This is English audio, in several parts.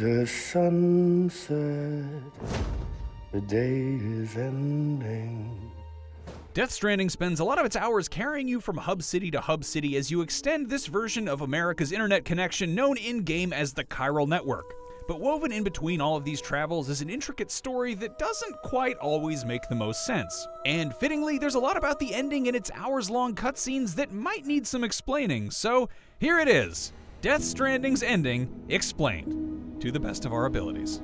the sunset, the day is ending. Death Stranding spends a lot of its hours carrying you from hub city to hub city as you extend this version of America's internet connection known in-game as the chiral network. But woven in between all of these travels is an intricate story that doesn't quite always make the most sense. And fittingly, there's a lot about the ending and its hours-long cutscenes that might need some explaining, so here it is. Death Stranding's ending explained, to the best of our abilities.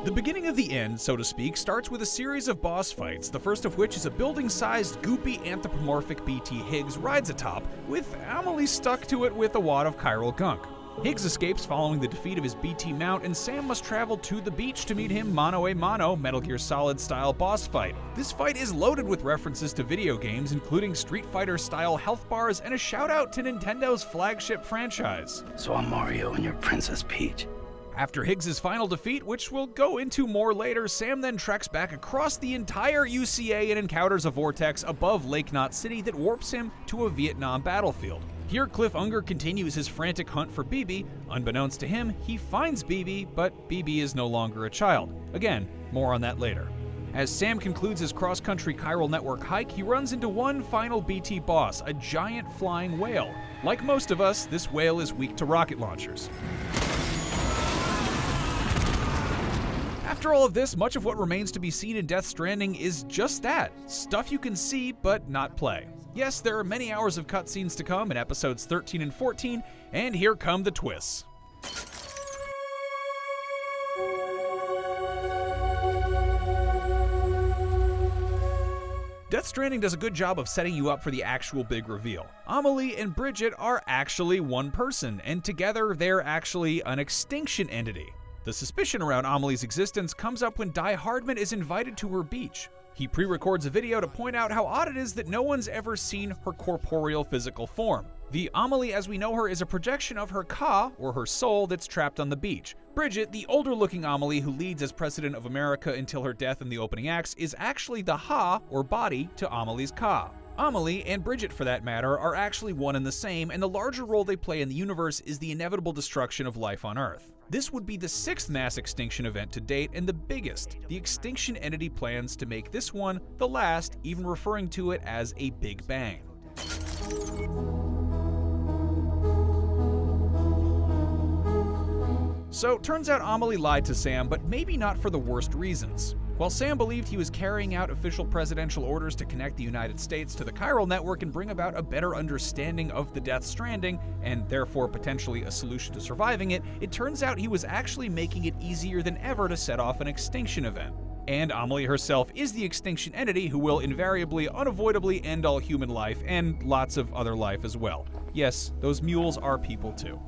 The beginning of the end, so to speak, starts with a series of boss fights, the first of which is a building-sized, goopy, anthropomorphic BT Higgs rides atop, with Amelie stuck to it with a wad of chiral gunk. Higgs escapes following the defeat of his BT mount, and Sam must travel to the beach to meet him mano-a-mano, Metal Gear Solid-style boss fight. This fight is loaded with references to video games, including Street Fighter-style health bars and a shout-out to Nintendo's flagship franchise. So I'm Mario and you're Princess Peach. After Higgs' final defeat, which we'll go into more later, Sam then treks back across the entire UCA and encounters a vortex above Lake Knot City that warps him to a Vietnam battlefield. Here, Cliff Unger continues his frantic hunt for BB. Unbeknownst to him, he finds BB, but BB is no longer a child. Again, more on that later. As Sam concludes his cross-country chiral network hike, he runs into one final BT boss, a giant flying whale. Like most of us, this whale is weak to rocket launchers. After all of this, much of what remains to be seen in Death Stranding is just that, stuff you can see but not play. Yes, there are many hours of cutscenes to come in episodes 13 and 14, and here come the twists. Death Stranding does a good job of setting you up for the actual big reveal. Amelie and Bridget are actually one person, and together they're actually an extinction entity. The suspicion around Amelie's existence comes up when Die Hardman is invited to her beach. He pre-records a video to point out how odd it is that no one's ever seen her corporeal physical form. The Amelie as we know her is a projection of her Ka, or her soul, that's trapped on the beach. Bridget, the older-looking Amelie who leads as President of America until her death in the opening acts, is actually the Ha, or body, to Amelie's Ka. Amelie, and Bridget for that matter, are actually one and the same, and the larger role they play in the universe is the inevitable destruction of life on Earth. This would be the 6th mass extinction event to date, and the biggest. The Extinction Entity plans to make this one the last, even referring to it as a Big Bang. So, turns out Amelie lied to Sam, but maybe not for the worst reasons. While Sam believed he was carrying out official presidential orders to connect the United States to the chiral network and bring about a better understanding of the Death Stranding, and therefore potentially a solution to surviving it, it turns out he was actually making it easier than ever to set off an extinction event. And Amelie herself is the extinction entity who will invariably, unavoidably end all human life, and lots of other life as well. Yes, those mules are people too.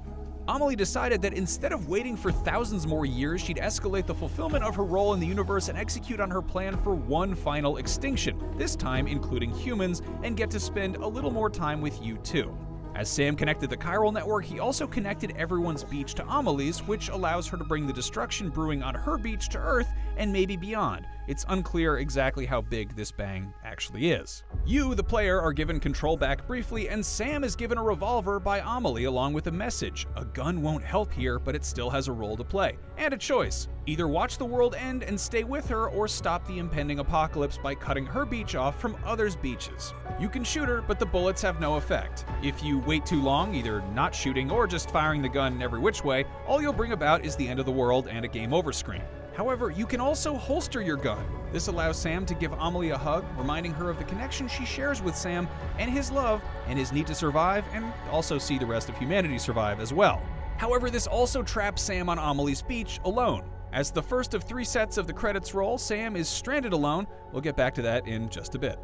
Amelie decided that instead of waiting for thousands more years, she'd escalate the fulfillment of her role in the universe and execute on her plan for one final extinction, this time including humans, and get to spend a little more time with you too. As Sam connected the chiral network, he also connected everyone's beach to Amelie's, which allows her to bring the destruction brewing on her beach to Earth and maybe beyond. It's unclear exactly how big this bang actually is. You, the player, are given control back briefly, and Sam is given a revolver by Amelie along with a message. A gun won't help here, but it still has a role to play. And a choice. Either watch the world end and stay with her, or stop the impending apocalypse by cutting her beach off from others' beaches. You can shoot her, but the bullets have no effect. If you wait too long, either not shooting or just firing the gun every which way, all you'll bring about is the end of the world and a game over screen. However, you can also holster your gun. This allows Sam to give Amelie a hug, reminding her of the connection she shares with Sam and his love and his need to survive, and also see the rest of humanity survive as well. However, this also traps Sam on Amelie's beach alone. As the first of 3 sets of the credits roll, Sam is stranded alone. We'll get back to that in just a bit.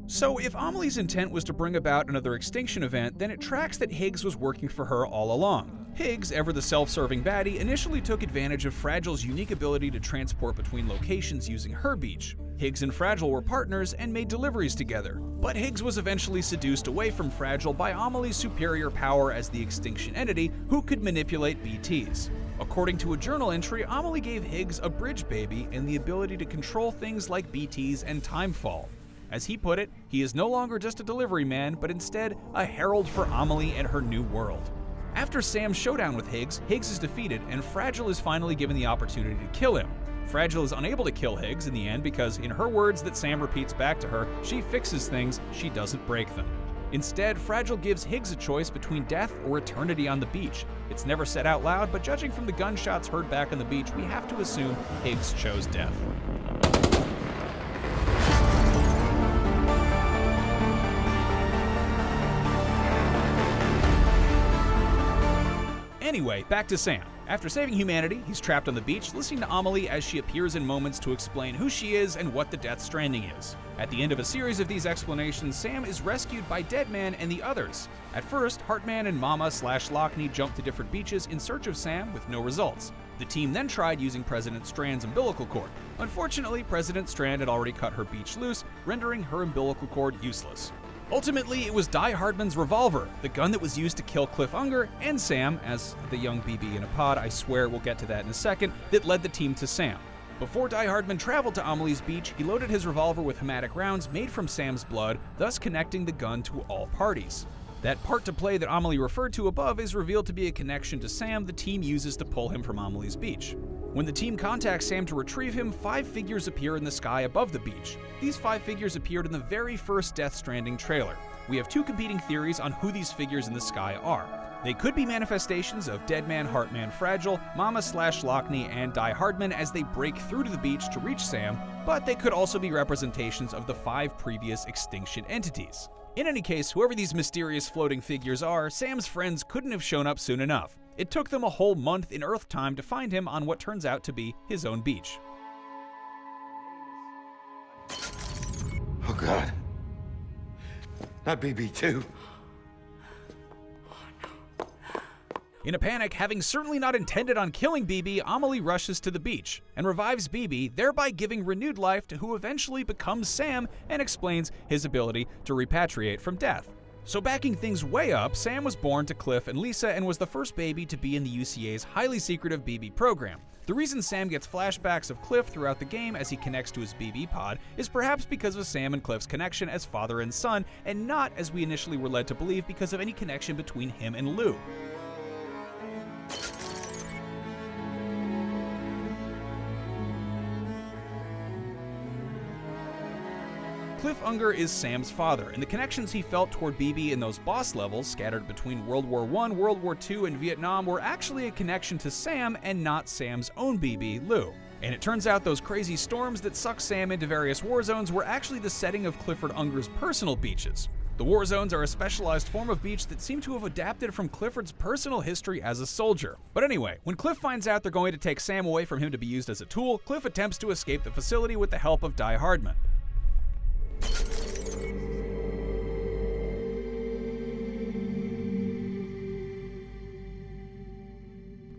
So if Amelie's intent was to bring about another extinction event, then it tracks that Higgs was working for her all along. Higgs, ever the self-serving baddie, initially took advantage of Fragile's unique ability to transport between locations using her beach. Higgs and Fragile were partners and made deliveries together. But Higgs was eventually seduced away from Fragile by Amelie's superior power as the extinction entity, who could manipulate BTs. According to a journal entry, Amelie gave Higgs a bridge baby and the ability to control things like BTs and timefall. As he put it, he is no longer just a delivery man, but instead a herald for Amelie and her new world. After Sam's showdown with Higgs, Higgs is defeated and Fragile is finally given the opportunity to kill him. Fragile is unable to kill Higgs in the end because, in her words that Sam repeats back to her, she fixes things, she doesn't break them. Instead, Fragile gives Higgs a choice between death or eternity on the beach. It's never said out loud, but judging from the gunshots heard back on the beach, we have to assume Higgs chose death. Anyway, back to Sam. After saving humanity, he's trapped on the beach, listening to Amelie as she appears in moments to explain who she is and what the Death Stranding is. At the end of a series of these explanations, Sam is rescued by Deadman and the others. At first, Heartman and Mama/Lockney jump to different beaches in search of Sam with no results. The team then tried using President Strand's umbilical cord. Unfortunately, President Strand had already cut her beach loose, rendering her umbilical cord useless. Ultimately, it was Die Hardman's revolver, the gun that was used to kill Cliff Unger and Sam, as the young BB in a pod, I swear we'll get to that in a second, that led the team to Sam. Before Die Hardman traveled to Amelie's beach, he loaded his revolver with hematic rounds made from Sam's blood, thus connecting the gun to all parties. That part to play that Amelie referred to above is revealed to be a connection to Sam the team uses to pull him from Amelie's beach. When the team contacts Sam to retrieve him, 5 figures appear in the sky above the beach. These 5 figures appeared in the very first Death Stranding trailer. We have 2 competing theories on who these figures in the sky are. They could be manifestations of Deadman, Heartman, Fragile, Mama/Lockney, and Die Hardman as they break through to the beach to reach Sam, but they could also be representations of the 5 previous extinction entities. In any case, whoever these mysterious floating figures are, Sam's friends couldn't have shown up soon enough. It took them a whole month in Earth time to find him on what turns out to be his own beach. Oh God. Not BB2. In a panic, having certainly not intended on killing BB, Amelie rushes to the beach and revives BB, thereby giving renewed life to who eventually becomes Sam and explains his ability to repatriate from death. So backing things way up, Sam was born to Cliff and Lisa and was the first baby to be in the UCA's highly secretive BB program. The reason Sam gets flashbacks of Cliff throughout the game as he connects to his BB pod is perhaps because of Sam and Cliff's connection as father and son, and not, as we initially were led to believe, because of any connection between him and Lou. Cliff Unger is Sam's father, and the connections he felt toward BB in those boss levels scattered between World War I, World War II, and Vietnam were actually a connection to Sam and not Sam's own BB, Lou. And it turns out those crazy storms that suck Sam into various war zones were actually the setting of Clifford Unger's personal beaches. The war zones are a specialized form of beach that seem to have adapted from Clifford's personal history as a soldier. But anyway, when Cliff finds out they're going to take Sam away from him to be used as a tool, Cliff attempts to escape the facility with the help of Die Hardman.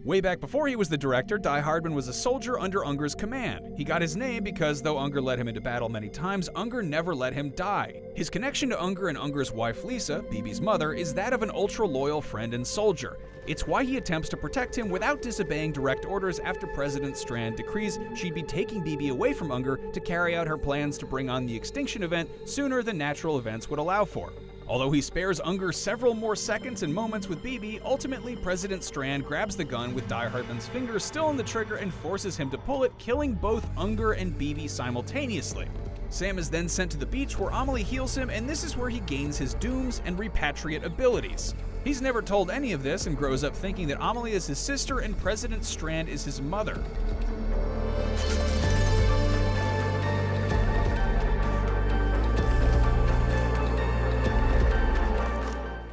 Way back before he was the director, Die Hardman was a soldier under Unger's command. He got his name because, though Unger led him into battle many times, Unger never let him die. His connection to Unger and Unger's wife Lisa, BB's mother, is that of an ultra-loyal friend and soldier. It's why he attempts to protect him without disobeying direct orders after President Strand decrees she'd be taking BB away from Unger to carry out her plans to bring on the extinction event sooner than natural events would allow for. Although he spares Unger several more seconds and moments with BB, ultimately President Strand grabs the gun with Die Hardman's finger still on the trigger and forces him to pull it, killing both Unger and BB simultaneously. Sam is then sent to the beach where Amelie heals him, and this is where he gains his dooms and repatriate abilities. He's never told any of this and grows up thinking that Amelie is his sister and President Strand is his mother.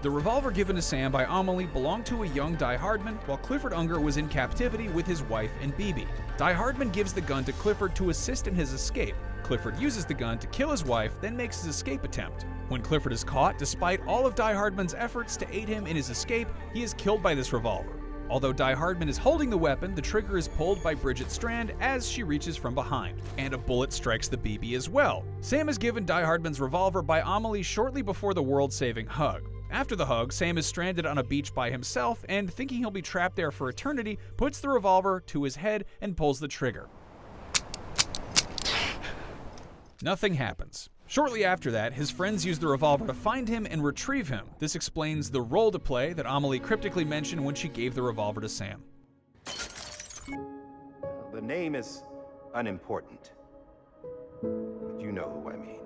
The revolver given to Sam by Amelie belonged to a young Die Hardman, while Clifford Unger was in captivity with his wife and BB. Die Hardman gives the gun to Clifford to assist in his escape. Clifford uses the gun to kill his wife, then makes his escape attempt. When Clifford is caught, despite all of Die Hardman's efforts to aid him in his escape, he is killed by this revolver. Although Die Hardman is holding the weapon, the trigger is pulled by Bridget Strand as she reaches from behind, and a bullet strikes the BB as well. Sam is given Die Hardman's revolver by Amelie shortly before the world-saving hug. After the hug, Sam is stranded on a beach by himself and, thinking he'll be trapped there for eternity, puts the revolver to his head and pulls the trigger. Nothing happens. Shortly after that, his friends use the revolver to find him and retrieve him. This explains the role to play that Amelie cryptically mentioned when she gave the revolver to Sam. The name is unimportant, but you know who I mean.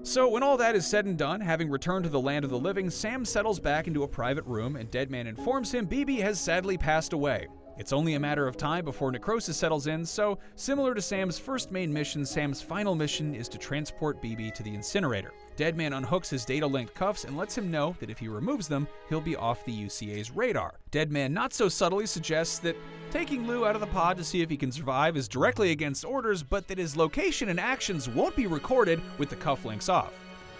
So when all that is said and done, having returned to the land of the living, Sam settles back into a private room and Deadman informs him Bibi has sadly passed away. It's only a matter of time before necrosis settles in, so similar to Sam's first main mission, Sam's final mission is to transport Bibi to the incinerator. Deadman unhooks his data-linked cuffs and lets him know that if he removes them, he'll be off the UCA's radar. Deadman not so subtly suggests that taking Lou out of the pod to see if he can survive is directly against orders, but that his location and actions won't be recorded with the cufflinks off.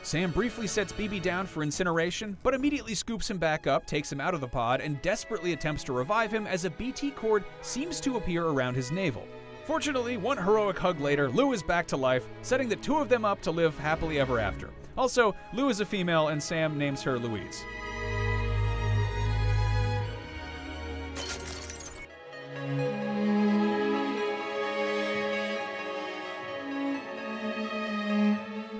Sam briefly sets Bibi down for incineration, but immediately scoops him back up, takes him out of the pod, and desperately attempts to revive him as a BT cord seems to appear around his navel. Fortunately, one heroic hug later, Lou is back to life, setting the two of them up to live happily ever after. Also, Lou is a female and Sam names her Louise.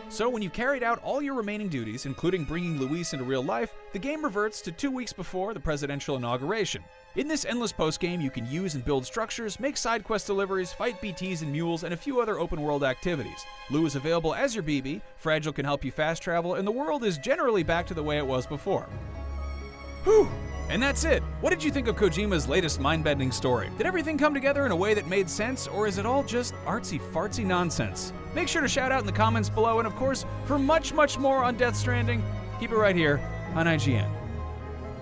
So when you've carried out all your remaining duties, including bringing Luis into real life, the game reverts to 2 weeks before the presidential inauguration. In this endless postgame, you can use and build structures, make side quest deliveries, fight BTs and mules, and a few other open-world activities. Lou is available as your BB, Fragile can help you fast travel, and the world is generally back to the way it was before. Whew! And that's it! What did you think of Kojima's latest mind-bending story? Did everything come together in a way that made sense, or is it all just artsy-fartsy nonsense? Make sure to shout out in the comments below, and of course, for much, much more on Death Stranding, keep it right here on IGN.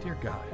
Dear God.